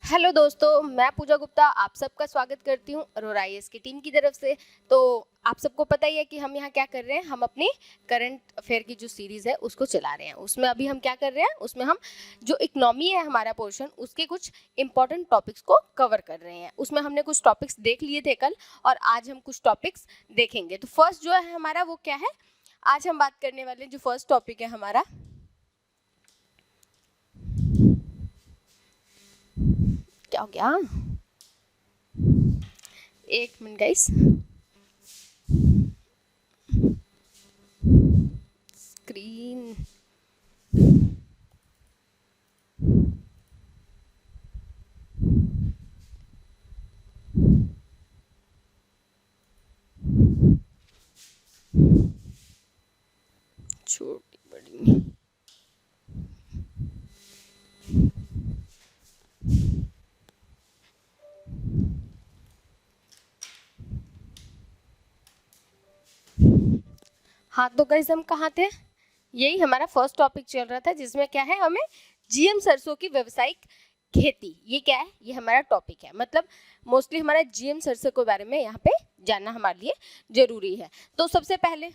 Hello दोस्तों, मैं पूजा गुप्ता आप सबका स्वागत करती हूँ अरोरा आईएएस की टीम की तरफ से। तो आप सबको पता ही है कि हम यहाँ क्या कर रहे हैं, हम अपनी करंट अफेयर की जो सीरीज़ है उसको चला रहे हैं। उसमें अभी हम क्या कर रहे हैं, उसमें हम जो इकोनॉमी है हमारा पोर्शन, उसके कुछ इंपॉर्टेंट टॉपिक्स को कवर कर रहे हैं। उसमें हमने कुछ टॉपिक्स देख लिए थे कल और आज हम कुछ टॉपिक्स देखेंगे। तो फर्स्ट जो है हमारा वो क्या है, आज हम बात करने वाले जो फर्स्ट टॉपिक है हमारा, क्या हो गया, एक मिनट गाइस, स्क्रीन छोटी बड़ी। हाँ तो गाइस हम कहाँ थे, यही हमारा फर्स्ट टॉपिक चल रहा था जिसमें क्या है, हमें जीएम सरसों की व्यावसायिक खेती, ये क्या है, ये हमारा टॉपिक है। मतलब मोस्टली हमारा जीएम सरसों के बारे में यहाँ पे जानना हमारे लिए जरूरी है। तो सबसे पहले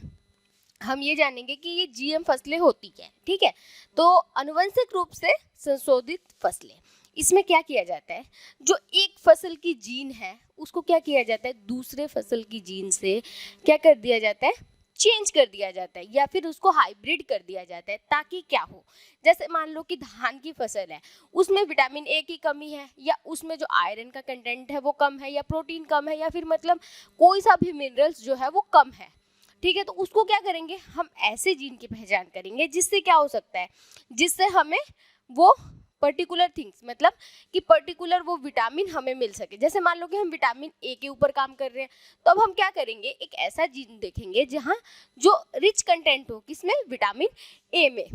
हम ये जानेंगे कि ये जीएम फसलें होती क्या है। ठीक है, तो अनुवंशिक रूप से संशोधित फसलें, इसमें क्या किया जाता है, जो एक फसल की जीन है उसको क्या किया जाता है, दूसरे फसल की जीन से क्या कर दिया जाता है, चेंज कर दिया जाता है या फिर उसको हाइब्रिड कर दिया जाता है। ताकि क्या हो, जैसे मान लो कि धान की फसल है, उसमें विटामिन ए की कमी है या उसमें जो आयरन का कंटेंट है वो कम है या प्रोटीन कम है या फिर मतलब कोई सा भी मिनरल्स जो है वो कम है। ठीक है, तो उसको क्या करेंगे, हम ऐसे जीन की पहचान करेंगे जिससे क्या हो सकता है, जिससे हमें वो पर्टिकुलर थिंग्स, मतलब कि पर्टिकुलर वो विटामिन हमें मिल सके। जैसे मान लो कि हम विटामिन ए के ऊपर काम कर रहे हैं, तो अब हम क्या करेंगे, एक ऐसा जीन देखेंगे जहाँ जो रिच कंटेंट हो किसमें, विटामिन ए में।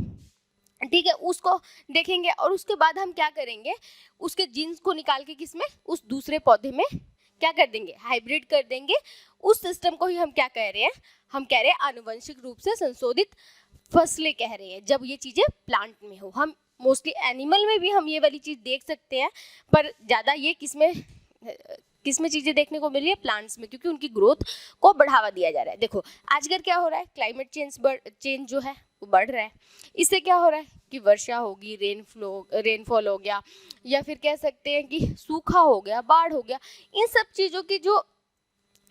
ठीक है, उसको देखेंगे और उसके बाद हम क्या करेंगे, उसके जीन्स को निकाल के किसमें, उस दूसरे पौधे में क्या कर देंगे, हाइब्रिड कर देंगे। उस सिस्टम को ही हम क्या कह रहे हैं, हम कह रहे हैं आनुवंशिक रूप से संशोधित फसलें कह रहे हैं। जब ये चीजें प्लांट में हो, हम मोस्टली एनिमल में भी हम ये वाली चीज देख सकते हैं, पर ज्यादा ये किसमें चीजें देखने को मिल रही है, प्लांट्स में, क्योंकि उनकी ग्रोथ को बढ़ावा दिया जा रहा है। देखो आजकल क्या हो रहा है, क्लाइमेट चेंज जो है वो बढ़ रहा है। इससे क्या हो रहा है कि वर्षा होगी, रेनफॉल हो गया, या फिर कह सकते हैं कि सूखा हो गया, बाढ़ हो गया। इन सब चीज़ों की जो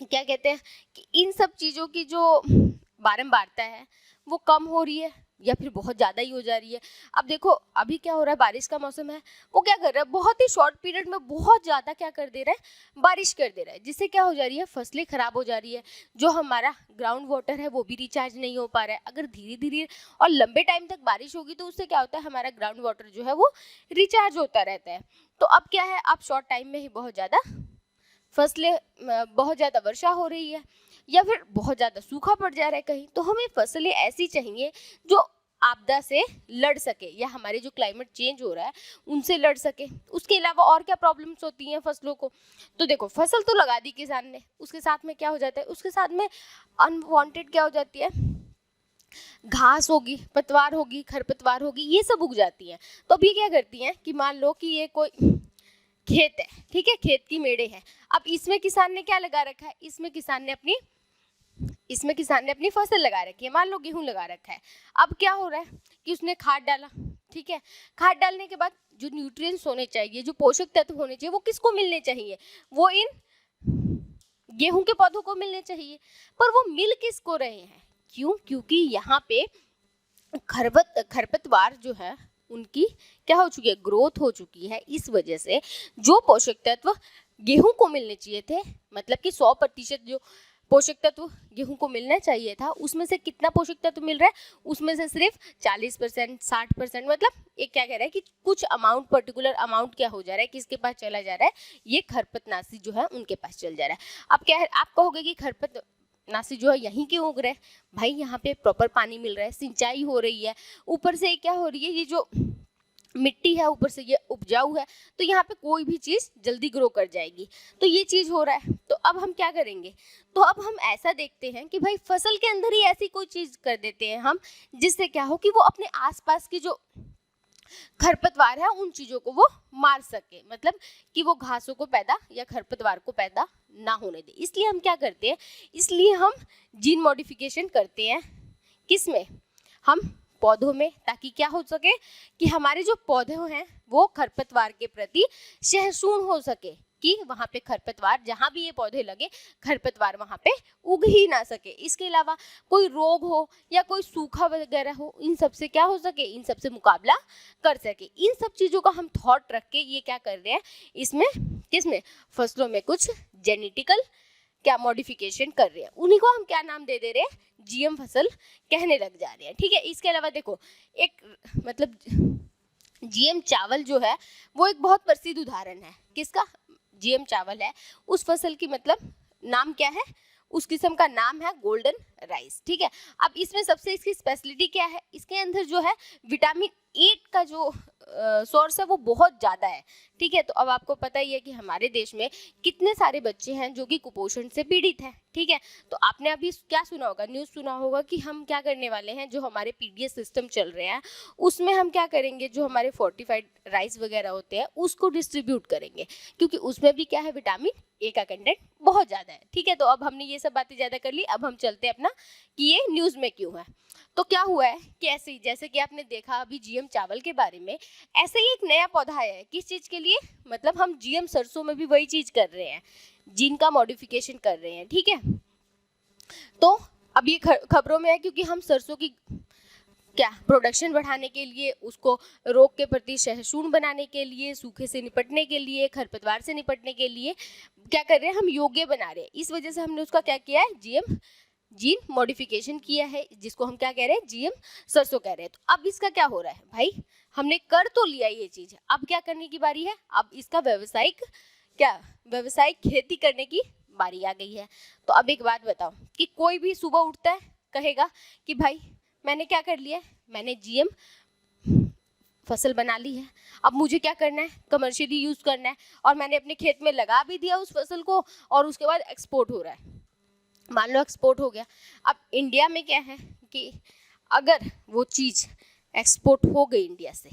क्या कहते हैं कि इन सब चीज़ों की जो बारंबारता है वो कम हो रही है या फिर बहुत ज़्यादा ही हो जा रही है। अब देखो अभी क्या हो रहा है, बारिश का मौसम है, वो क्या कर रहा है, बहुत ही शॉर्ट पीरियड में बहुत ज़्यादा क्या कर दे रहा है, बारिश कर दे रहा है, जिससे क्या हो जा रही है, फसलें खराब हो जा रही है। जो हमारा ग्राउंड वाटर है वो भी रिचार्ज नहीं हो पा रहा है। अगर धीरे धीरे और लंबे टाइम तक बारिश होगी तो उससे क्या होता है, हमारा ग्राउंड वाटर जो है वो रिचार्ज होता रहता है। तो अब क्या है, अब शॉर्ट टाइम में ही बहुत ज़्यादा फसलें, बहुत ज़्यादा वर्षा हो रही है या फिर बहुत ज़्यादा सूखा पड़ जा रहा है कहीं, तो हमें फसलें ऐसी चाहिए जो आपदा से लड़ सके या हमारे जो क्लाइमेट चेंज हो रहा है उनसे लड़ सके। उसके अलावा और क्या प्रॉब्लम्स होती हैं फसलों को, तो देखो फसल तो लगा दी किसान ने, उसके साथ में क्या हो जाता है, उसके साथ में अनवांटेड क्या हो जाती है, घास होगी, पतवार होगी, खरपतवार होगी, ये सब उग जाती हैं। तो अब ये क्या करती हैं कि मान लो कि ये कोई खेत है, ठीक है, खेत की मेड़े हैं। अब इसमें किसान ने क्या लगा रखा है, इसमें किसान ने अपनी फसल लगा रखी है, मान लो गेहूं लगा रखा है। अब क्या हो रहा है कि उसने खाद डाला, ठीक है, खाद डालने के बाद जो न्यूट्रिएंट्स होने चाहिए, जो पोषक तत्व होने चाहिए, वो किसको मिलने चाहिए, वो इन गेहूं के पौधों को मिलने चाहिए। पर वो मिल किसको रहे हैं, क्यों, क्योंकि यहाँ पे खरपतवार जो है उनकी क्या हो चुकी है, ग्रोथ हो चुकी है। इस वजह से जो पोषक तत्व गेहूं को मिलने चाहिए थे, मतलब कि 100% जो पोषक तत्व गेहूं को मिलना चाहिए था, उसमें से कितना पोषक तत्व मिल रहा है, उसमें से सिर्फ 40%, 60%, मतलब एक क्या कह रहा है कि कुछ अमाउंट, पर्टिकुलर अमाउंट क्या हो जा रहा है, किसके पास चला जा रहा है, ये खरपतनाशी जो है उनके पास चल जा रहा है। अब क्या है, आप कहोगे कि खरपतनाशी जो है यहीं क्यों उग रहे हैं, भाई यहाँ पे प्रॉपर पानी मिल रहा है, सिंचाई हो रही है, ऊपर से क्या हो रही है, ये जो मिट्टी है ऊपर से ये उपजाऊ है, तो यहाँ पे कोई भी चीज जल्दी ग्रो कर जाएगी। तो ये चीज हो रहा है। तो अब हम क्या करेंगे, तो अब हम ऐसा देखते हैं कि भाई फसल के अंदर ही ऐसी कोई चीज कर देते हैं हम, जिससे क्या हो कि वो अपने आसपास की जो खरपतवार है उन चीजों को वो मार सके, मतलब कि वो घासों को पैदा या खरपतवार को पैदा ना होने दे। इसलिए हम क्या करते हैं, इसलिए हम जीन मॉडिफिकेशन करते हैं किसमें, हम पौधों में, ताकि क्या हो सके कि हमारे जो पौधे हैं वो खरपतवार के प्रति सहिष्णु हो सके, कि वहां पे खरपतवार, जहां भी ये पौधे लगे खरपतवार वहां पे उग ही ना सके। इसके अलावा कोई रोग हो या कोई सूखा वगैरह हो, इन सब से क्या हो सके, इन सब से मुकाबला कर सके। इन सब चीजों का हम थॉट रख के ये क्या कर रहे हैं, इसमें किसमें, फसलों में कुछ जेनेटिकल क्या मॉडिफिकेशन कर रहे हैं, उन्हीं को हम क्या नाम दे दे रहे हैं, जीएम फसल कहने लग जा रहे हैं। ठीक है, इसके अलावा देखो एक मतलब जीएम चावल जो है वो एक बहुत प्रसिद्ध उदाहरण है। किसका, जीएम चावल है, उस फसल की मतलब नाम क्या है, उस किस्म का नाम है गोल्डन राइस। ठीक है, अब इसमें सबसे इसकी स्पेशलिटी क्या है, इसके अंदर जो है विटामिन 8 का जो सोर्स है वो बहुत ज़्यादा है। ठीक है, तो अब आपको पता ही है कि हमारे देश में कितने सारे बच्चे हैं जो कि कुपोषण से पीड़ित हैं। ठीक है, तो आपने अभी क्या सुना होगा, न्यूज़ सुना होगा कि हम क्या करने वाले हैं, जो हमारे पीडीएस सिस्टम चल रहे हैं उसमें हम क्या करेंगे, जो हमारे फोर्टिफाइड राइस वगैरह होते हैं उसको डिस्ट्रीब्यूट करेंगे, क्योंकि उसमें भी क्या है, विटामिन ए का कंटेंट बहुत ज़्यादा है। ठीक है, तो अब हमने ये सब बातें ज़्यादा कर ली, अब हम चलते हैं अपना कि ये न्यूज़ में क्यों है। तो क्या हुआ है कि ऐसे ही जैसे कि आपने देखा अभी जीएम चावल के बारे में, ऐसे ही एक नया पौधा आया है, किस चीज़ के लिए, मतलब हम जीएम सरसों में भी वही चीज़ कर रहे हैं, जीन का मॉडिफिकेशन कर रहे हैं। ठीक है, तो अब ये खबरों में है क्योंकि हम सरसों की क्या प्रोडक्शन बढ़ाने के लिए, उसको रोग के प्रति सहिष्णु बनाने के लिए, सूखे से निपटने के लिए, खरपतवार से निपटने के लिए क्या कर रहे हैं, हम योग्य बना रहे हैं। इस वजह से हमने उसका क्या किया है, जीन मॉडिफिकेशन किया है, जिसको हम क्या कह रहे हैं, जीएम सरसों कह रहे हैं। तो अब इसका क्या हो रहा है भाई, हमने कर तो लिया ये चीज, अब क्या करने की बारी है, अब इसका व्यावसायिक खेती करने की बारी आ गई है। तो अब एक बात बताओ कि कोई भी सुबह उठता है कहेगा कि भाई मैंने क्या कर लिया है, मैंने जीएम फसल बना ली है, अब मुझे क्या करना है, कमर्शियली यूज करना है, और मैंने अपने खेत में लगा भी दिया उस फसल को, और उसके बाद एक्सपोर्ट हो रहा है। मान लो एक्सपोर्ट हो गया, अब इंडिया में क्या है कि अगर वो चीज़ एक्सपोर्ट हो गई इंडिया से,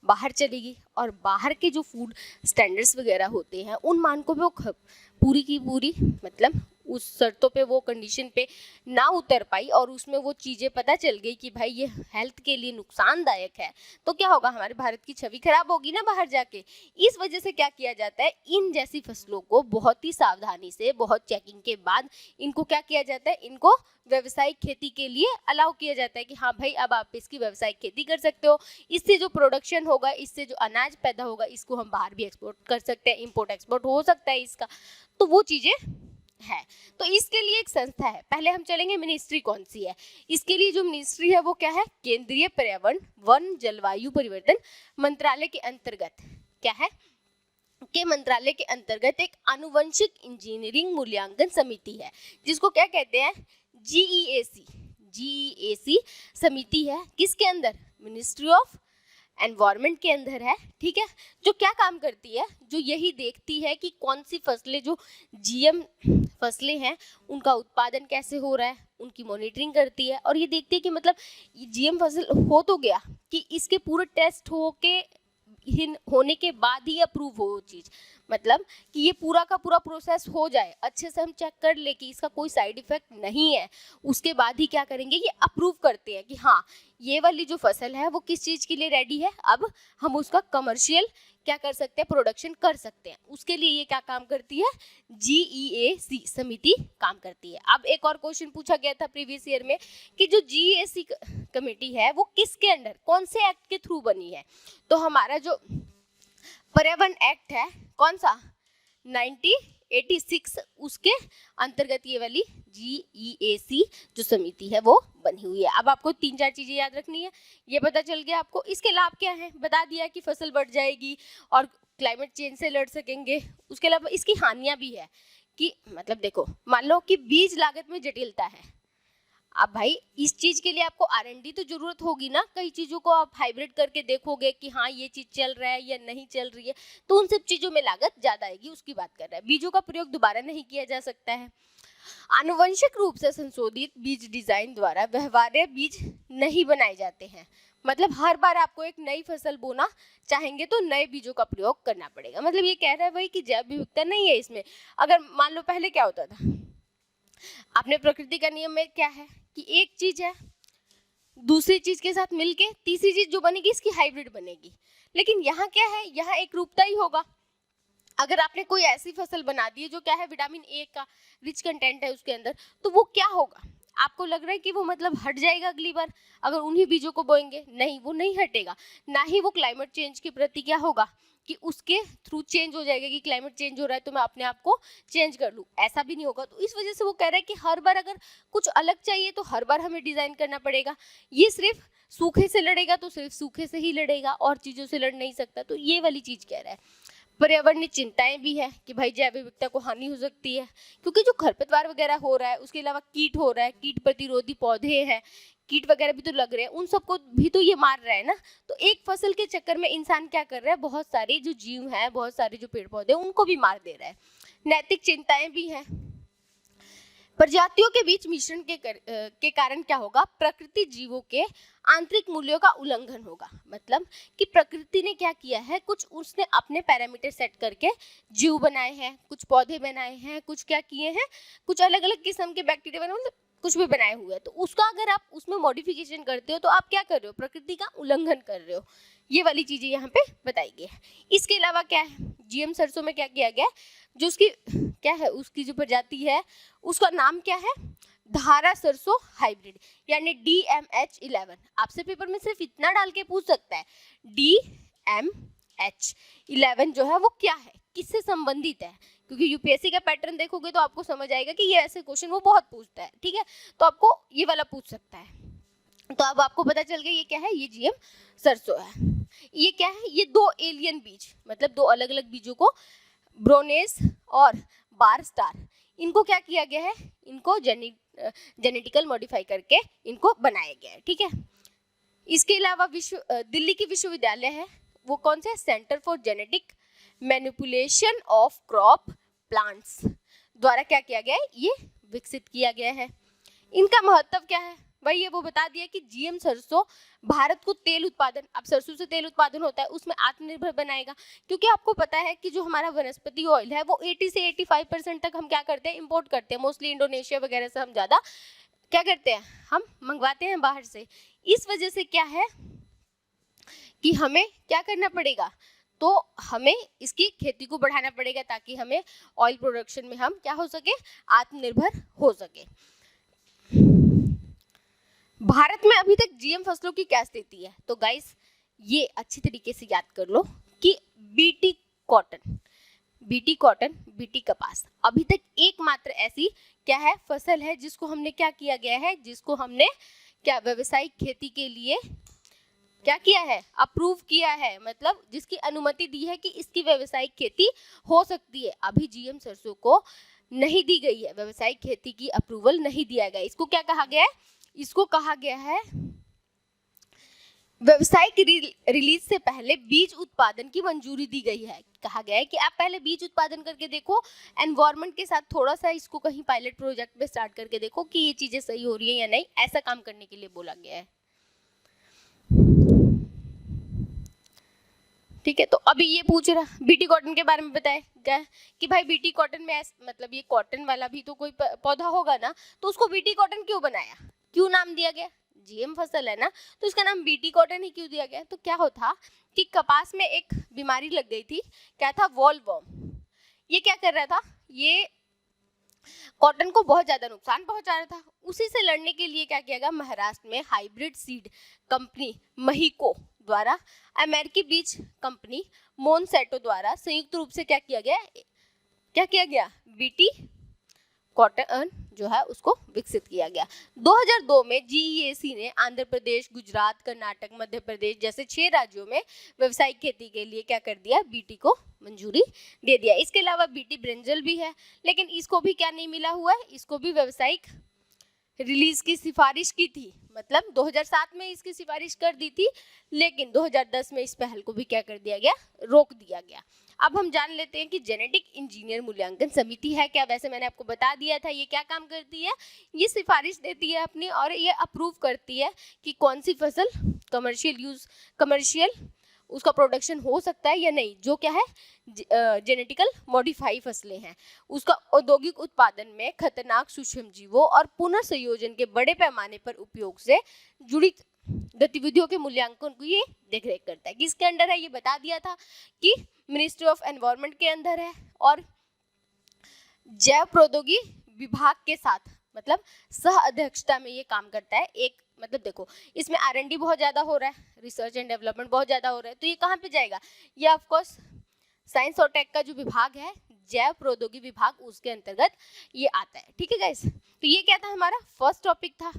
बाहर चलेगी, और बाहर के जो फूड स्टैंडर्ड्स वगैरह होते हैं उन मानकों पे वो पूरी की पूरी मतलब उस शर्तों पे, वो कंडीशन पे ना उतर पाई, और उसमें वो चीज़ें पता चल गई कि भाई ये हेल्थ के लिए नुकसानदायक है, तो क्या होगा, हमारे भारत की छवि खराब होगी ना बाहर जाके। इस वजह से क्या किया जाता है, इन जैसी फसलों को बहुत ही सावधानी से, बहुत चेकिंग के बाद इनको क्या किया जाता है, इनको व्यावसायिक खेती के लिए अलाउ किया जाता है कि हाँ भाई अब आप इसकी व्यावसायिक खेती कर सकते हो, इससे जो प्रोडक्शन होगा, इससे जो अनाज पैदा होगा, इसको हम बाहर भी एक्सपोर्ट कर सकते हैं, इंपोर्ट एक्सपोर्ट हो सकता है इसका, तो वो चीज़ें है। तो इसके लिए एक संस्था है, पहले हम चलेंगे मिनिस्ट्री कौन सी है, इसके लिए जो मिनिस्ट्री है वो क्या है, केंद्रीय पर्यावरण वन जलवायु परिवर्तन मंत्रालय के अंतर्गत क्या है, के मंत्रालय के अंतर्गत एक आनुवंशिक इंजीनियरिंग मूल्यांकन समिति है, जिसको क्या कहते हैं, जीईएसी समिति है। किसके अंदर, मिनिस्ट्री ऑफ एनवायरनमेंट के अंदर है। ठीक है, जो क्या काम करती है, जो यही देखती है कि कौन सी फसलें, जो जीएम फसलें हैं उनका उत्पादन कैसे हो रहा है, उनकी मॉनिटरिंग करती है, और ये देखती है कि मतलब जीएम फसल हो तो गया, कि इसके पूरे टेस्ट होने के बाद ही अप्रूव हो वो चीज़, मतलब कि ये पूरा का पूरा प्रोसेस हो जाए, अच्छे से हम चेक कर ले कि इसका कोई साइड इफेक्ट नहीं है, उसके बाद ही क्या करेंगे, ये अप्रूव करते हैं कि हाँ ये वाली जो फसल है वो किस चीज़ के लिए रेडी है, अब हम उसका कमर्शियल क्या कर सकते हैं, प्रोडक्शन कर सकते हैं। उसके लिए ये क्या काम करती है, जीईएसी समिति काम करती है। अब एक और क्वेश्चन पूछा गया था प्रीवियस ईयर में कि जो जीईएसी कमेटी है वो किसके अंडर, कौन से एक्ट के थ्रू बनी है, तो हमारा जो पर्यावरण एक्ट है कौन सा, 1986, उसके अंतर्गत ये वाली जीईएसी जो समिति है वो बनी हुई है। अब आपको 3-4 चीजें याद रखनी है, ये पता चल गया आपको। इसके लाभ क्या है, बता दिया कि फसल बढ़ जाएगी और क्लाइमेट चेंज से लड़ सकेंगे। उसके अलावा इसकी हानियां भी है कि मतलब देखो, मान लो कि बीज लागत में जटिलता है, अब भाई इस चीज के लिए आपको R&D तो जरूरत होगी ना, कई चीजों को आप हाइब्रिड करके देखोगे कि हाँ ये चीज चल रहा है या नहीं चल रही है, तो उन सब चीजों में लागत ज्यादा आएगी, उसकी बात कर रहा है। बीजों का प्रयोग दोबारा नहीं किया जा सकता है। आनुवंशिक रूप से संशोधित बीज डिजाइन द्वारा व्यवहार्य बीज नहीं बनाए जाते हैं, मतलब हर बार आपको एक नई फसल बोना चाहेंगे तो नए बीजों का प्रयोग करना पड़ेगा। मतलब ये कह रहा है भाई कि जैव विविधता नहीं है इसमें। अगर मान लो पहले क्या होता था, आपने प्रकृति का नियम में क्या है कि एक चीज है दूसरी चीज के साथ मिलके तीसरी चीज जो बनेगी इसकी हाइब्रिड बनेगी, लेकिन यहाँ क्या है, यहाँ एक रूपता ही होगा। अगर आपने कोई ऐसी फसल बना दी है जो क्या है विटामिन ए का रिच कंटेंट है उसके अंदर, तो वो क्या होगा, आपको लग रहा है कि वो मतलब हट जाएगा अगली बार अगर उन्हीं बीजों को बोएंगे? नहीं, वो नहीं हटेगा। ना ही वो क्लाइमेट चेंज के प्रति क्या होगा कि उसके थ्रू चेंज हो जाएगा कि क्लाइमेट चेंज हो रहा है तो मैं अपने आप को चेंज कर लूँ, ऐसा भी नहीं होगा। तो इस वजह से वो कह रहा है कि हर बार अगर कुछ अलग चाहिए तो हर बार हमें डिजाइन करना पड़ेगा। ये सिर्फ सूखे से लड़ेगा तो सिर्फ सूखे से ही लड़ेगा और चीजों से लड़ नहीं सकता। तो ये वाली चीज कह रहा है। पर्यावरणीय चिंताएं भी है कि भाई जैव विविधता को हानि हो सकती है, क्योंकि जो खरपतवार वगैरह हो रहा है, उसके अलावा कीट हो रहा है, कीट प्रतिरोधी पौधे हैं, कीट वगैरह भी तो लग रहे हैं, उन सबको भी तो ये मार रहा है ना। तो एक फसल के चक्कर में इंसान क्या कर रहा है, बहुत सारे जो जीव हैं, बहुत सारे जो पेड़ पौधे उनको भी मार दे रहा है। नैतिक चिंताएं भी हैं। प्रजातियों के बीच मिश्रण के कारण क्या होगा, प्रकृति जीवों के आंतरिक मूल्यों का उल्लंघन होगा। मतलब कि प्रकृति ने क्या किया है, कुछ उसने अपने पैरामीटर सेट करके जीव बनाए हैं, कुछ पौधे बनाए हैं, कुछ क्या किए हैं, कुछ अलग अलग किस्म के बैक्टीरिया बनाए, मतलब कुछ भी बनाए हुए हैं। तो उसका अगर आप उसमें मॉडिफिकेशन करते हो तो आप क्या कर रहे हो, प्रकृति का उल्लंघन कर रहे हो। ये वाली चीजें यहाँ पे बताई गई है। इसके अलावा क्या है, जीएम सरसों में क्या किया गया, जो उसकी क्या है, उसकी जो प्रजाति है उसका नाम क्या है, धारा सरसों हाइब्रिड यानी DMH11। आपसे पेपर में सिर्फ इतना डाल के पूछ सकता है, DMH11 जो है वो क्या है, किससे संबंधित है, क्योंकि यूपीएससी का पैटर्न देखोगे तो आपको समझ आएगा कि ये ऐसे क्वेश्चन वो बहुत पूछता है। ठीक है, तो आपको ये वाला पूछ सकता है। तो अब आपको पता चल गया ये क्या है, ये जीएम सरसों है। ये क्या है, ये दो एलियन बीज, मतलब दो अलग अलग बीजों को, ब्रोनेस और बार स्टार, इनको क्या किया गया है, इनको जेनेटिकल मॉडिफाई करके इनको बनाया गया है। ठीक है, इसके अलावा दिल्ली की विश्वविद्यालय है, वो कौन से, centre for genetic manipulation of crop plants द्वारा क्या किया गया है, ये विकसित किया गया है। इनका महत्व क्या है, भाई ये वो बता दिया कि जीएम सरसों भारत को तेल उत्पादन, अब सरसों से तेल उत्पादन होता है, उसमें आत्मनिर्भर बनाएगा। क्योंकि आपको पता है कि जो हमारा वनस्पति ऑयल है वो 80 से 85% तक हम क्या करते हैं, इंपोर्ट करते हैं। मोस्टली इंडोनेशिया वगैरह से हम ज़्यादा क्या करते हैं, हम मंगवाते हैं बाहर से। इस वजह से क्या है कि हमें क्या करना पड़ेगा, तो हमें इसकी खेती को बढ़ाना पड़ेगा ताकि हमें ऑयल प्रोडक्शन में हम क्या हो सके, आत्मनिर्भर हो सके। भारत में अभी तक जीएम फसलों की क्या स्थिति है, तो गाइस ये अच्छी तरीके से याद कर लो कि बीटी कॉटन, बीटी कपास अभी तक एकमात्र ऐसी क्या है, फसल है जिसको हमने क्या किया गया है, जिसको हमने क्या व्यावसायिक खेती के लिए क्या किया है, अप्रूव किया है, मतलब जिसकी अनुमति दी है कि इसकी व्यावसायिक खेती हो सकती है। अभी जीएम सरसों को नहीं दी गई है, व्यावसायिक खेती की अप्रूवल नहीं दिया गया। इसको क्या कहा गया है, इसको कहा गया है व्यावसायिक रिलीज से पहले बीज उत्पादन की मंजूरी दी गई है। कहा गया है कि आप पहले बीज उत्पादन करके देखो, एनवायरनमेंट के साथ थोड़ा सा इसको कहीं पायलट प्रोजेक्ट में स्टार्ट करके देखो कि ये चीजें सही हो रही है या नहीं, ऐसा काम करने के लिए बोला गया है। ठीक है, तो अभी ये पूछ रहा बीटी कॉटन के बारे में बताए क्या कि भाई बीटी कॉटन में मतलब ये कॉटन वाला भी तो कोई पौधा होगा ना, तो उसको बीटी कॉटन क्यों बनाया, क्यों नाम दिया गया, जीएम फसल है ना तो इसका नाम बीटी कॉटन ही क्यों दिया गया। तो क्या होता कि कपास में एक बीमारी लग गई थी, क्या था, वॉलवर्म। ये क्या कर रहा था, ये कॉटन को बहुत ज्यादा नुकसान पहुंचा रहा था। उसी से लड़ने के लिए क्या किया गया, महाराष्ट्र में हाइब्रिड सीड कंपनी महिको द्वारा अमेरिकी बीज कंपनी मोनसेटो द्वारा संयुक्त रूप से क्या किया गया, बीटी कॉटन जो है उसको विकसित किया गया। 2002 में जीईएसी ने आंध्र प्रदेश, गुजरात, कर्नाटक, मध्य प्रदेश जैसे 6 राज्यों में व्यावसायिक खेती के लिए क्या कर दिया, बीटी को मंजूरी दे दिया। इसके अलावा बीटी ब्रिंजल भी है, लेकिन इसको भी क्या नहीं मिला हुआ है, इसको भी व्यावसायिक रिलीज की सिफारिश की थी, मतलब 2007 में इसकी सिफारिश कर दी थी, लेकिन 2010 में इस पहल को भी क्या कर दिया गया, रोक दिया गया। अब हम जान लेते हैं कि जेनेटिक इंजीनियर मूल्यांकन समिति है क्या। वैसे मैंने आपको बता दिया था ये क्या काम करती है, ये सिफारिश देती है अपनी और ये अप्रूव करती है कि कौन सी फसल कमर्शियल उसका प्रोडक्शन हो सकता है या नहीं, जो क्या है जेनेटिकल मॉडिफाई फसलें हैं, उसका औद्योगिक उत्पादन में खतरनाक सूक्ष्म जीवों और पुनर्संयोजन के बड़े पैमाने पर उपयोग से जुड़ी गतिविधियों के मूल्यांकन को ये देखरेख करता है। किसके अंडर है, ये बता दिया था कि मिनिस्ट्री ऑफ एनवायरनमेंट के अंदर है, और जैव प्रौद्योगिकी विभाग के साथ मतलब सह अध्यक्षता में ये काम करता है। एक मतलब देखो इसमें R&D बहुत ज़्यादा हो रहा है, रिसर्च एंड डेवलपमेंट बहुत ज़्यादा हो रहा है, तो ये कहाँ पे जाएगा, ये ऑफ कोर्स साइंस और टेक का जो विभाग है जैव प्रौद्योगिकी विभाग, उसके अंतर्गत ये आता है। ठीक है गाइस, तो ये क्या था हमारा फर्स्ट टॉपिक था।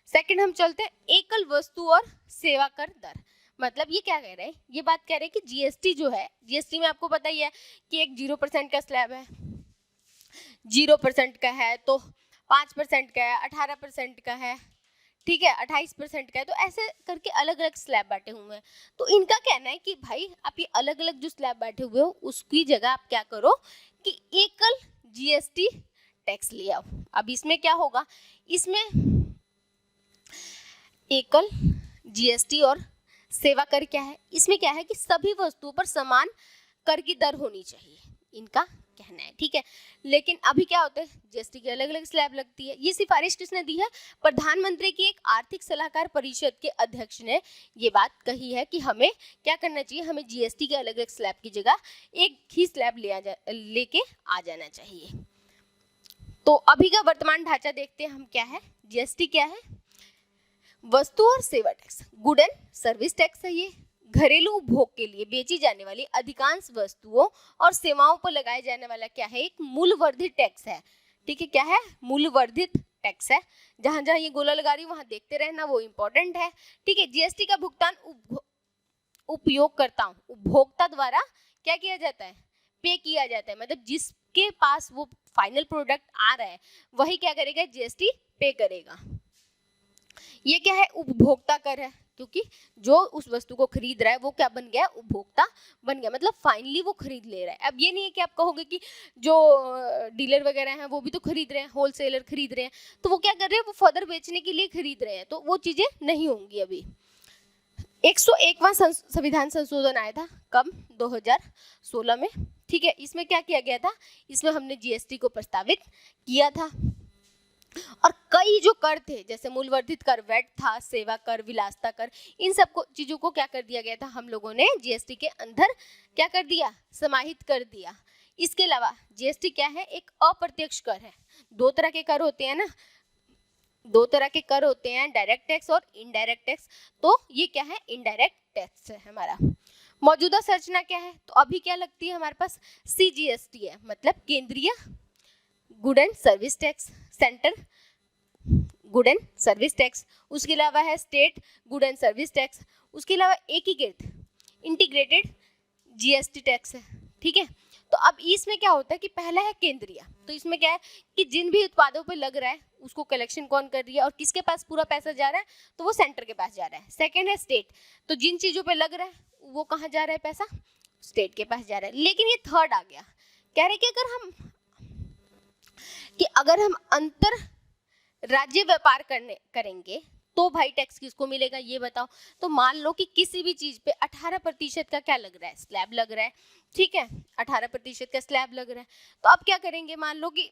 सेकंड हम चलते हैं एकल वस्तु और सेवा कर दर। मतलब ये क्या कह रहे हैं, ये बात कह रहे हैं कि जीएसटी जो है, जीएसटी में आपको पता ही है कि एक 0% का स्लैब है, 0% का है, तो 5% का है, 18% का है, ठीक है, 28% का है, तो ऐसे करके अलग अलग स्लैब बांटे हुए हैं। तो इनका कहना है कि भाई आप ये अलग अलग जो स्लैब बांटे हुए हो उसकी जगह आप क्या करो कि एकल जीएसटी टैक्स ले आओ। अब इसमें क्या होगा, इसमें एकल जीएसटी और सेवा कर क्या है, इसमें क्या है कि सभी वस्तुओं पर समान कर की दर होनी चाहिए, इनका कहना है। ठीक है, लेकिन अभी क्या होता है, जीएसटी की अलग अलग स्लैब लगती है। ये सिफारिश किसने दी है, प्रधानमंत्री की एक आर्थिक सलाहकार परिषद के अध्यक्ष ने ये बात कही है कि हमें क्या करना चाहिए, हमें जीएसटी के अलग अलग स्लैब की जगह एक ही स्लैब लेके आ जाना चाहिए। तो अभी का वर्तमान ढांचा देखते हैं हम, क्या है जीएसटी, क्या है वस्तु और सेवा tax, good and service tax है। ये घरेलू उपभोग के लिए बेची जाने वाली अधिकांश वस्तुओं और सेवाओं पर लगाया जाने वाला क्या है, एक मूल्य वर्धित टैक्स है। ठीक है, क्या है, मूल्य वर्धित टैक्स है। जहां जहां ये गोला लगा रही हूँ वहां देखते रहना, वो इंपॉर्टेंट है। ठीक है, जीएसटी का भुगतान उपयोगकर्ताओं उपभोक्ता द्वारा क्या किया जाता है, पे किया जाता है। मतलब जिसके पास वो फाइनल प्रोडक्ट आ रहा है वही क्या करेगा, जीएसटी पे करेगा। ये क्या है, उपभोक्ता कर है, क्योंकि जो उस वस्तु को खरीद रहा है वो क्या बन गया, उपभोक्ता बन गया, मतलब फाइनली वो खरीद ले रहा है। अब ये नहीं है कि आप कहोगे कि जो डीलर वगैरह हैं वो भी तो खरीद रहे हैं, होलसेलर खरीद रहे हैं, तो वो क्या कर रहे हैं, वो फर्दर बेचने के लिए खरीद रहे हैं, तो वो चीजें नहीं होंगी। अभी 101वां संविधान संशोधन आया था, कब, 2016 में। ठीक है, इसमें क्या किया गया था, इसमें हमने जीएसटी को प्रस्तावित किया था, और कई जो कर थे जैसे मूल्यवर्धित कर, वैट था, सेवा कर, विलासिता कर, इन सब चीजों को क्या कर दिया गया था, हम लोगों ने जीएसटी के अंदर क्या कर दिया, समाहित कर दिया। इसके अलावा जीएसटी क्या है, एक अप्रत्यक्ष कर है। दो तरह के कर होते हैं ना, दो तरह के कर होते हैं, डायरेक्ट टैक्स और इनडायरेक्ट टैक्स। तो ये क्या है, इनडायरेक्ट टैक्स है हमारा। मौजूदा संरचना क्या है, तो अभी क्या लगती है हमारे पास, सीजीएसटी है, मतलब केंद्रीय good and service tax, centre good and service tax. उसके अलावा है state good and service tax. उसके अलावा एकीकृत इंटीग्रेटेड जीएसटी टैक्स है। ठीक है, तो अब इसमें क्या होता है कि पहला है केंद्रीय, तो इसमें क्या है कि जिन भी उत्पादों पे लग रहा है उसको कलेक्शन कौन कर रही है और किसके पास पूरा पैसा जा रहा है, तो वो सेंटर के पास जा रहा है। सेकंड है स्टेट, तो जिन चीजों पे लग रहा है वो कहाँ जा रहा है, पैसा स्टेट के पास जा रहा है। लेकिन ये थर्ड आ गया, कह रहे कि अगर हम अंतर राज्य व्यापार करेंगे तो भाई टैक्स किसको मिलेगा, ये बताओ। तो मान लो कि किसी भी चीज पे 18% का क्या लग रहा है, स्लैब लग रहा है। ठीक है, 18% का स्लैब लग रहा है, तो अब क्या करेंगे, मान लो कि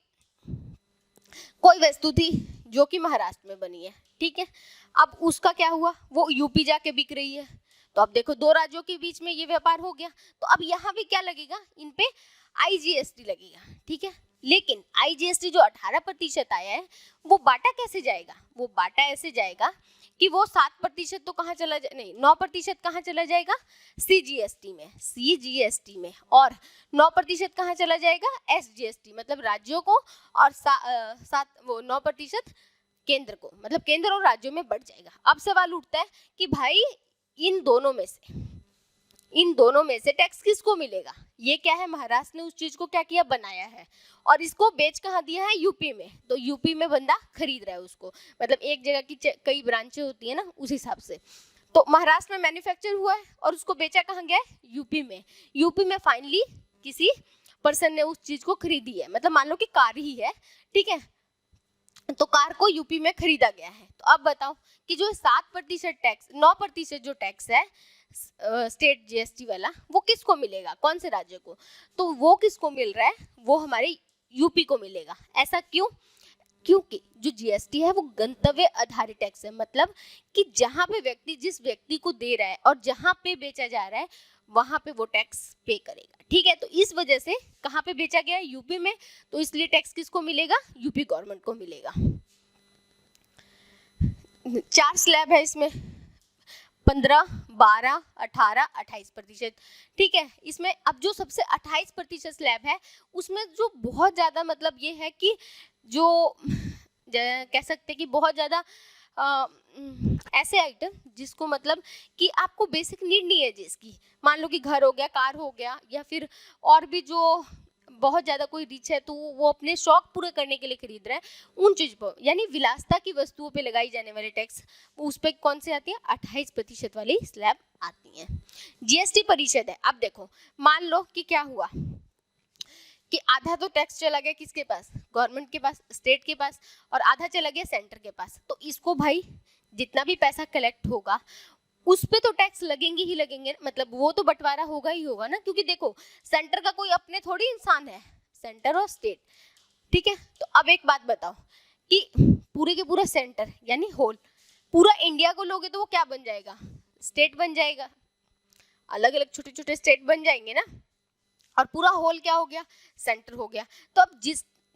कोई वस्तु थी जो कि महाराष्ट्र में बनी है, ठीक है, अब उसका क्या हुआ, वो यूपी जाके बिक रही है, तो अब देखो दो राज्यों के बीच में ये व्यापार हो गया, तो अब यहाँ भी क्या लगेगा, इन पे आईजीएसटी लगेगा। ठीक है, लेकिन आईजीएसटी जो 18% आया है वो बांटा कैसे जाएगा, वो बांटा ऐसे जाएगा कि वो 7% तो कहाँ चला जाए, नहीं 9% कहाँ चला जाएगा, सीजीएसटी में, और 9% कहाँ चला जाएगा, एसजीएसटी, मतलब राज्यों को, और 9% केंद्र को, मतलब केंद्र और राज्यों में बढ़ जाएगा। अब सवाल उठता है कि भाई इन दोनों में से टैक्स किसको मिलेगा। ये क्या है, महाराष्ट्र ने उस चीज को क्या किया, बनाया है, और इसको बेच कहाँ दिया है, यूपी में, तो यूपी में बंदा खरीद रहा है उसको, मतलब एक जगह की कई ब्रांचें होती है ना, उस हिसाब से। तो महाराष्ट्र में मैन्युफैक्चर हुआ है और उसको बेचा कहाँ गया है, यूपी में फाइनली किसी पर्सन ने उस चीज को खरीदी है, मतलब मान लो कि कार ही है, ठीक है, तो कार को यूपी में खरीदा गया है, तो अब बताओ कि जो 7% टैक्स, 9% जो टैक्स है स्टेट जीएसटी वाला, वो किसको मिलेगा, कौन से राज्य को? तो वो किसको मिल रहा है, वो हमारे यूपी को मिलेगा। ऐसा क्यों? क्योंकि जो जीएसटी है वो गंतव्य आधारित टैक्स है, मतलब कि जहां पे व्यक्ति जिस व्यक्ति को दे रहा है और जहां पे बेचा जा रहा है वहां पे वो टैक्स पे करेगा। ठीक है, तो इस वजह से कहां पे बेचा गया है, यूपी में, तो इसलिए टैक्स किसको मिलेगा, यूपी गवर्नमेंट को मिलेगा। 4 स्लैब है इसमें, 15, 12, 18, 28%। ठीक है, इसमें अब जो सबसे 28% स्लैब है उसमें जो बहुत ज़्यादा मतलब ये है कि जो कह सकते हैं कि बहुत ज़्यादा ऐसे आइटम जिसको मतलब कि आपको बेसिक नीड नहीं है, जिसकी मान लो कि घर हो गया, कार हो गया, या फिर और भी जो बहुत ज़्यादा कोई रिच है तो वो अपने शौक पूरे करने के लिए खरीद रहा है, उन चीज़ पर यानी विलासता की वस्तुओं पे लगाई जाने वाली टैक्स उस पर कौन सी आती है, 28% वाली स्लैब आती है। जीएसटी परिषद है। अब देखो मान लो कि क्या हुआ कि आधा तो टैक्स चला गया किसके पास, गवर्नमेंट के पास, स्टेट के पास, और आधा चला गया सेंटर के पास। तो इसको भाई जितना भी पैसा कलेक्ट होगा उस पे तो टैक्स लगेंगे ही लगेंगे, मतलब वो तो बंटवारा होगा ही होगा ना, क्योंकि देखो सेंटर का कोई अपने थोड़ी इंसान है, सेंटर और स्टेट। ठीक है, तो अब एक बात बताओ कि पूरे के पूरा सेंटर यानी होल पूरा इंडिया को लोगे तो वो क्या बन जाएगा, स्टेट बन जाएगा, अलग अलग छोटे छोटे स्टेट बन जाएंगे ना, और पूरा होल क्या हो गया, सेंटर हो गया। तो अब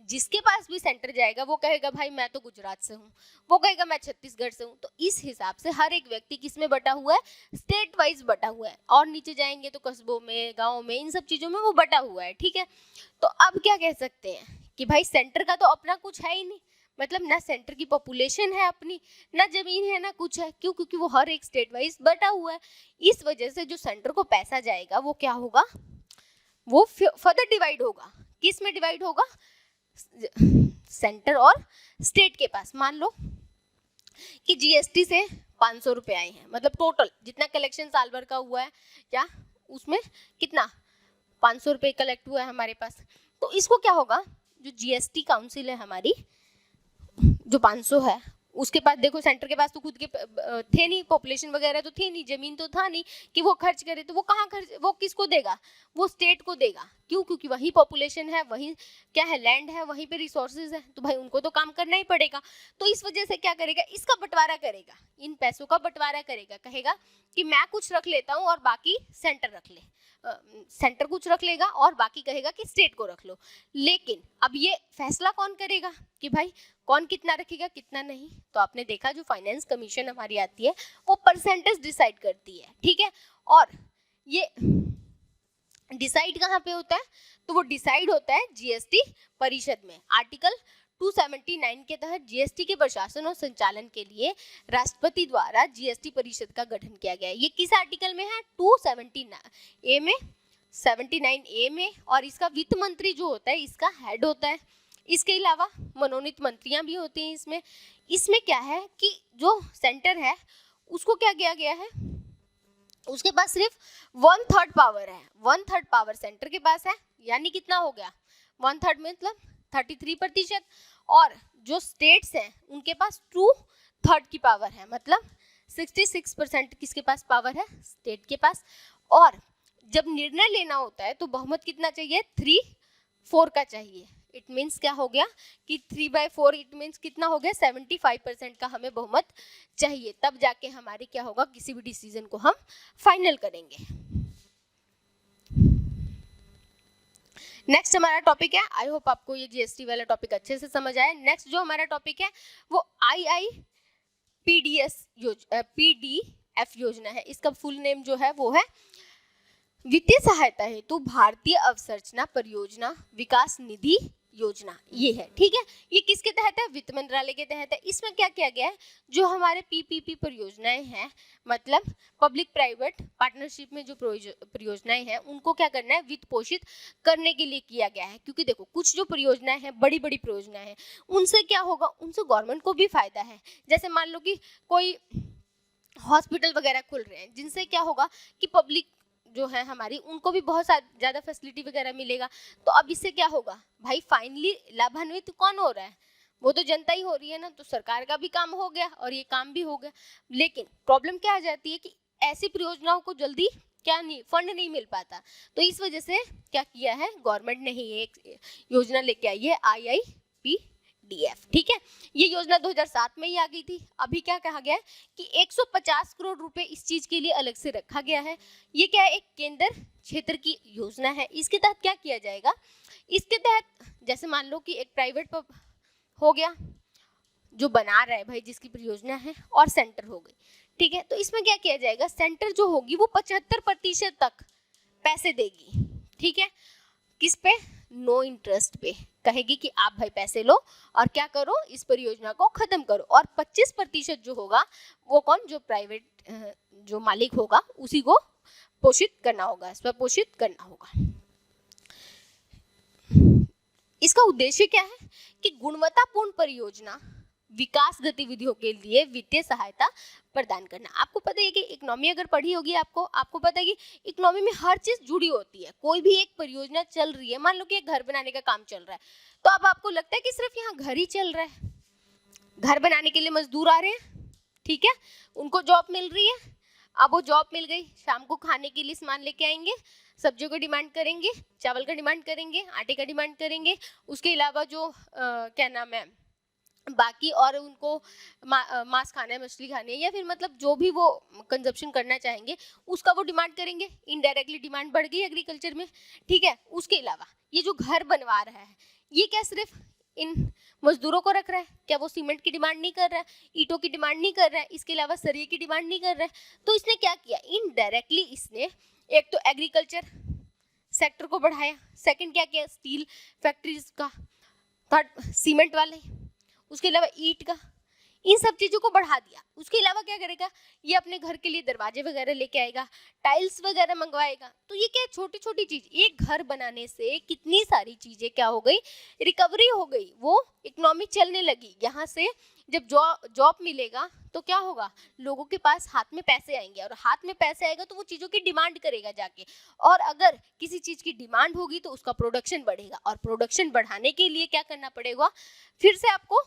जिसके पास भी सेंटर जाएगा वो कहेगा भाई मैं तो गुजरात से हूँ, वो कहेगा मैं छत्तीसगढ़ से हूँ। तो इस हिसाब से हर एक व्यक्ति किसमें बटा हुआ है, स्टेट वाइज बटा हुआ है, और नीचे जाएंगे तो कस्बों में, गाँव में, इन सब चीज़ों में वो बटा हुआ है। ठीक है, तो अब क्या कह सकते हैं कि भाई सेंटर का तो अपना कुछ है ही नहीं, मतलब ना सेंटर की पॉपुलेशन है अपनी, ना जमीन है, ना कुछ है। क्यों? क्योंकि वो हर एक स्टेट वाइज बटा हुआ है। इस वजह से जो सेंटर को पैसा जाएगा वो क्या होगा, वो फर्दर डिवाइड होगा। किस में डिवाइड होगा, सेंटर और स्टेट के पास। मान लो कि जीएसटी से 500 रुपए आए हैं, मतलब टोटल जितना कलेक्शन साल भर का हुआ है या उसमें कितना 500 रुपए कलेक्ट हुआ है हमारे पास। तो इसको क्या होगा, जो जीएसटी काउंसिल है हमारी, जो 500 है उसके पास, देखो सेंटर के पास तो खुद के थे नहीं, पॉपुलेशन वगैरह तो थी नहीं, जमीन तो था नहीं कि वो खर्च करे, तो वो कहाँ खर्च, वो किसको देगा, वो स्टेट को देगा। क्यों? क्योंकि वही पॉपुलेशन है, वही क्या है, लैंड है, वहीं पे रिसोर्सेज है, तो भाई उनको तो काम करना ही पड़ेगा। तो इस वजह से क्या करेगा, इसका बंटवारा करेगा, इन पैसों का बंटवारा करेगा, कहेगा कि मैं कुछ रख लेता हूँ और बाकी सेंटर रख ले, सेंटर कुछ रख लेगा और बाकी कहेगा कि स्टेट को रख लो। लेकिन अब ये फैसला कौन करेगा कि भाई कौन कितना रखेगा कितना नहीं? तो आपने देखा जो फाइनेंस कमीशन हमारी आती है वो परसेंटेज डिसाइड करती है। ठीक है, और ये डिसाइड कहाँ पे होता है, तो वो डिसाइड होता है जीएसटी परिषद में। आर्टिकल 279 के तहत जीएसटी के प्रशासन और संचालन के लिए राष्ट्रपति द्वारा जीएसटी परिषद का गठन किया गया है। ये किस आर्टिकल में है, 279 में, 79A में, और इसका वित्त मंत्री जो होता है इसका हेड होता है। इसके अलावा मनोनीत मंत्रियां भी होती हैं इसमें। इसमें क्या है कि जो सेंटर है उसको क्या किया गया है, उसके पास सिर्फ 1/3 पावर है, 1/3 पावर सेंटर के पास है, यानी कितना हो गया 1/3 मतलब 33%, और जो स्टेट्स हैं उनके पास 2/3 की पावर है, मतलब 66% किसके पास पावर है, स्टेट के पास। और जब निर्णय लेना होता है तो बहुमत कितना चाहिए, 3/4 का चाहिए। इट मीन्स क्या हो गया कि 3/4, इट मीन्स कितना हो गया, 75% का हमें बहुमत चाहिए, तब जाके हमारी क्या होगा, किसी भी डिसीजन को हम फाइनल करेंगे। नेक्स्ट हमारा टॉपिक है, आई होप आपको ये जीएसटी वाला टॉपिक अच्छे से समझ आया। नेक्स्ट जो हमारा टॉपिक है वो पीडीएफ योजना है। इसका फुल नेम जो है वो है वित्तीय सहायता हेतु भारतीय अवसंरचना परियोजना विकास निधि योजना, ये है। ठीक है, ये किसके तहत है, वित्त मंत्रालय के तहत है। इसमें क्या किया गया है, जो हमारे पीपीपी परियोजनाएं हैं, मतलब पब्लिक प्राइवेट पार्टनरशिप में जो परियोजनाएं हैं उनको क्या करना है, वित्त पोषित करने के लिए किया गया है। क्योंकि देखो कुछ जो परियोजनाएं हैं, बड़ी बड़ी परियोजनाएं हैं, उनसे क्या होगा, उनसे गवर्नमेंट को भी फायदा है। जैसे मान लो कि कोई हॉस्पिटल वगैरह खुल रहे हैं, जिनसे क्या होगा कि पब्लिक जो है हमारी, उनको भी बहुत ज़्यादा फैसिलिटी वगैरह मिलेगा। तो अब इससे क्या होगा भाई, फाइनली लाभान्वित कौन हो रहा है, वो तो जनता ही हो रही है ना, तो सरकार का भी काम हो गया और ये काम भी हो गया। लेकिन प्रॉब्लम क्या आ जाती है कि ऐसी परियोजनाओं को जल्दी क्या नहीं फंड नहीं मिल पाता। तो इस वजह से क्या किया है गवर्नमेंट ने ही एक योजना लेके आई है IIPDF। ठीक है, ये योजना 2007 में ही आ गई थी। अभी क्या कहा गया है कि 150 करोड़ रुपए इस चीज के लिए अलग से रखा गया है। ये क्या है, एक केंद्र क्षेत्र की योजना है। इसके तहत क्या किया जाएगा, इसके तहत जैसे मान लो कि एक प्राइवेट हो गया जो बना रहा है भाई, जिसकी परियोजना है, और सेंटर हो गई। ठीक है, तो इसमें क्या किया जाएगा, सेंटर जो होगी वो 75% तक पैसे देगी। ठीक है, किस पे, नो इंटरेस्ट पे, कहेगी कि आप भाई पैसे लो और क्या करो, इस परियोजना को खत्म करो। और 25% जो होगा वो कौन, जो प्राइवेट जो मालिक होगा उसी को पोषित करना होगा, स्वपोषित करना होगा। इसका उद्देश्य क्या है कि गुणवत्तापूर्ण परियोजना विकास गतिविधियों के लिए वित्तीय सहायता प्रदान करना। आपको पता है कि इकोनॉमी अगर पढ़ी होगी आपको पता है कि इकोनॉमी में हर चीज जुड़ी होती है। कोई भी एक परियोजना चल रही है, मान लो कि एक घर बनाने का काम चल रहा है, तो अब आपको लगता है कि सिर्फ यहाँ घर ही चल रहा है, घर बनाने के लिए मजदूर आ रहे हैं, ठीक है, उनको जॉब मिल रही है। अब वो जॉब मिल गई, शाम को खाने के लिए सामान लेके आएंगे, सब्जियों का डिमांड करेंगे, चावल का डिमांड करेंगे, आटे का डिमांड करेंगे, उसके अलावा जो क्या नाम है बाकी और उनको मांस खाना है, मछली खानी है, या फिर मतलब जो भी वो कंजप्शन करना चाहेंगे उसका वो डिमांड करेंगे। इनडायरेक्टली डिमांड बढ़ गई एग्रीकल्चर में। ठीक है, उसके अलावा ये जो घर बनवा रहा है ये क्या सिर्फ इन मजदूरों को रख रहा है, क्या वो सीमेंट की डिमांड नहीं कर रहा है, ईंटों की डिमांड नहीं कर रहा है, इसके अलावा सरिये की डिमांड नहीं कर रहा है। तो इसने क्या किया, इनडायरेक्टली इसने एक तो एग्रीकल्चर सेक्टर को बढ़ाया, सेकंड क्या किया, स्टील फैक्ट्रीज का, थर्ड सीमेंट वाले, उसके अलावा ईंट का, इन सब चीजों को बढ़ा दिया। उसके अलावा क्या करेगा, ये अपने घर के लिए दरवाजे वगैरह लेके आएगा, टाइल्स वगैरह मंगवाएगा। तो ये क्या छोटी छोटी चीज, एक घर बनाने से कितनी सारी चीजें क्या हो गई, रिकवरी हो गई, वो इकोनॉमी चलने लगी। यहाँ से जब जॉब मिलेगा तो क्या होगा, लोगों के पास हाथ में पैसे आएंगे, और हाथ में पैसे आएगा तो वो चीजों की डिमांड करेगा जाके, और अगर किसी चीज की डिमांड होगी तो उसका प्रोडक्शन बढ़ेगा, और प्रोडक्शन बढ़ाने के लिए क्या करना पड़ेगा, फिर से आपको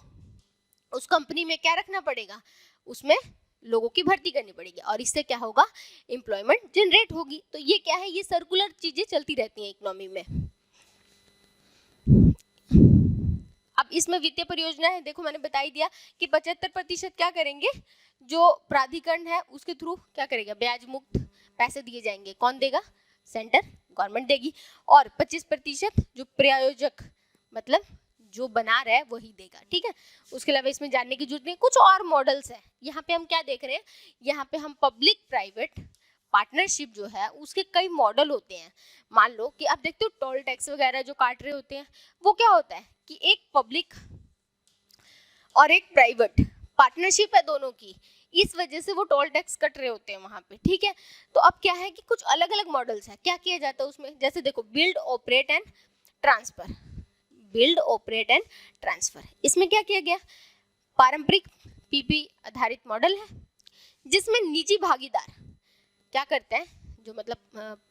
उस कंपनी में क्या रखना पड़ेगा, उसमें लोगों की भर्ती करनी पड़ेगी, और इससे क्या होगा, एम्प्लॉयमेंट जनरेट होगी। तो ये क्या है, ये सर्कुलर चीजें चलती रहती हैं इकोनॉमी में। अब इसमें वित्तीय परियोजना है, देखो मैंने बता ही दिया कि 75% क्या करेंगे, जो प्राधिकरण है उसके थ्रू क्या करेगा, ब्याज मुक्त पैसे दिए जाएंगे। कौन देगा, सेंटर गवर्नमेंट देगी। और 25% जो प्रायोजक मतलब जो बना रहा है वही देगा। ठीक है, उसके अलावा इसमें जानने की जरूरत नहीं। कुछ और मॉडल्स है, यहाँ पे हम क्या देख रहे हैं, यहाँ पे हम पब्लिक प्राइवेट पार्टनरशिप जो है उसके कई मॉडल होते हैं। मान लो कि आप देखते हो टोल टैक्स वगैरह जो काट रहे होते हैं, वो क्या होता है कि एक पब्लिक और एक प्राइवेट पार्टनरशिप है दोनों की, इस वजह से वो टोल टैक्स कट रहे होते हैं वहां पे। ठीक है, तो अब क्या है कि कुछ अलग अलग मॉडल्स है। क्या किया जाता है उसमें, जैसे देखो build operate and transfer, build operate and transfer. इसमें क्या किया गया, पारंपरिक पीपी आधारित मॉडल है जिसमें निजी भागीदार क्या करते हैं, जो मतलब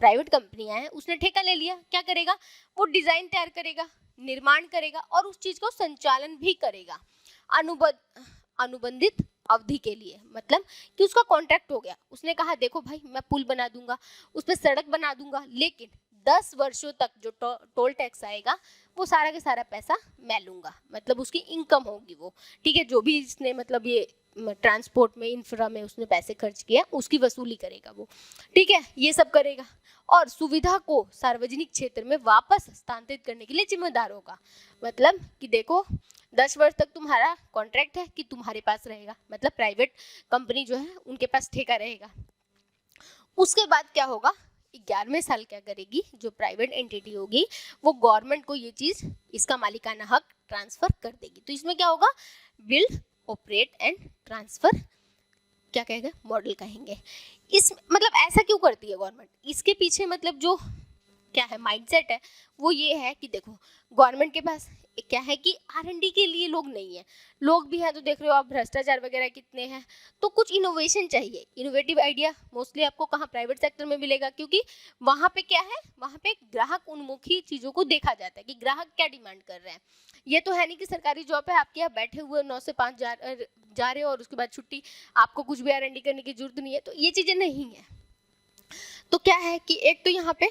प्राइवेट कंपनियां हैं, उसने ठेका ले लिया, क्या करेगा, वो डिजाइन तैयार करेगा, निर्माण करेगा और उस चीज को संचालन भी करेगा अनुबंधित अवधि के लिए। मतलब कि उसका कॉन्ट्रैक्ट हो गया, उसने कहा देखो भाई मैं पुल बना दूंगा, उस पर सड़क बना दूंगा, लेकिन 10 वर्षों तक जो टोल टैक्स आएगा वो सारा का सारा पैसा मैं लूंगा, मतलब उसकी इनकम होगी वो। ठीक है, जो भी इसने मतलब ये ट्रांसपोर्ट में इंफ्रा में उसने पैसे खर्च किया उसकी वसूली करेगा वो। ठीक है, ये सब करेगा और सुविधा को सार्वजनिक क्षेत्र में वापस हस्तांतरित करने के लिए जिम्मेदार होगा। मतलब कि देखो 10 वर्ष तक तुम्हारा कॉन्ट्रैक्ट है कि तुम्हारे पास रहेगा, मतलब प्राइवेट कंपनी जो है उनके पास ठेका रहेगा। उसके बाद क्या होगा, 11वें साल क्या करेगी, जो प्राइवेट एंटिटी होगी वो गवर्नमेंट को ये चीज, इसका मालिकाना हक ट्रांसफर कर देगी। तो इसमें क्या होगा, बिल्ड ऑपरेट एंड ट्रांसफर क्या कहेगा, मॉडल कहेंगे। इस मतलब ऐसा क्यों करती है गवर्नमेंट, इसके पीछे मतलब जो क्या है माइंडसेट है वो ये है कि देखो गवर्नमेंट के पास क्या है कि R&D के लिए लोग नहीं है, लोग भी हैं तो देख रहे हो आप भ्रष्टाचार वगैरह कितने हैं, तो कुछ इनोवेशन चाहिए। इनोवेटिव आइडिया मोस्टली आपको कहाँ, प्राइवेट सेक्टर में मिलेगा, क्योंकि वहाँ पे क्या है, वहाँ पे ग्राहक उन्मुखी चीज़ों को देखा जाता है कि ग्राहक क्या डिमांड कर रहे हैं। ये तो है नहीं कि सरकारी जॉब है आपके यहाँ बैठे हुए 9 से 5 जा रहे हो और उसके बाद छुट्टी, आपको कुछ भी R&D करने की जरूरत नहीं है, तो ये चीज़ें नहीं है। तो क्या है कि एक तो यहाँ पे